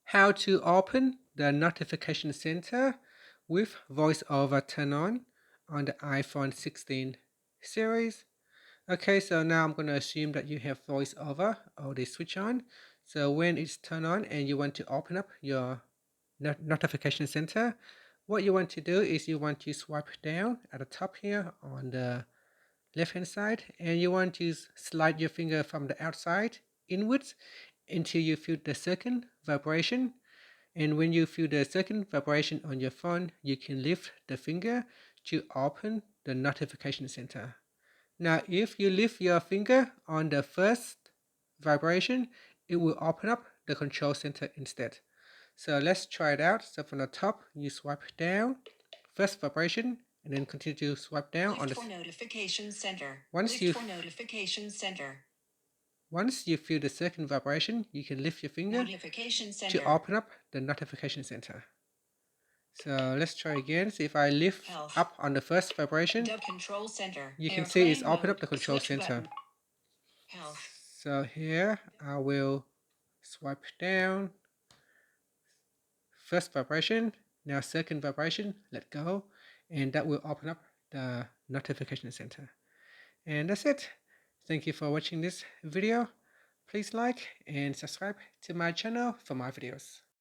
how to open the notification center with VoiceOver turn on the iPhone 16 series. Okay, so now I'm going to assume that you have VoiceOver already switch on. So when it's turned on and you want to open up your notification center, what you want to do is you want to swipe down at the top here on the left hand side, and you want to slide your finger from the outside inwards until you feel the second vibration. And when you feel the second vibration on your phone, you can lift the finger to open the notification center. Now, if you lift your finger on the first vibration, it will open up the control center instead. So let's try it out. So from the top, you swipe down, first vibration, and then continue to swipe down Lift on the for notification center. once Lift for notification center. Once you feel the second vibration, you can lift your finger Notification center. to open up the notification center. So let's try again. So if I lift Health. up on the first vibration, Control center. you can see it's opened up the control Switch center. button. Health. So here I will swipe down, first vibration, now second vibration, let go, and that will open up the notification center. And that's it. Thank you for watching this video. Please like and subscribe to my channel for more videos.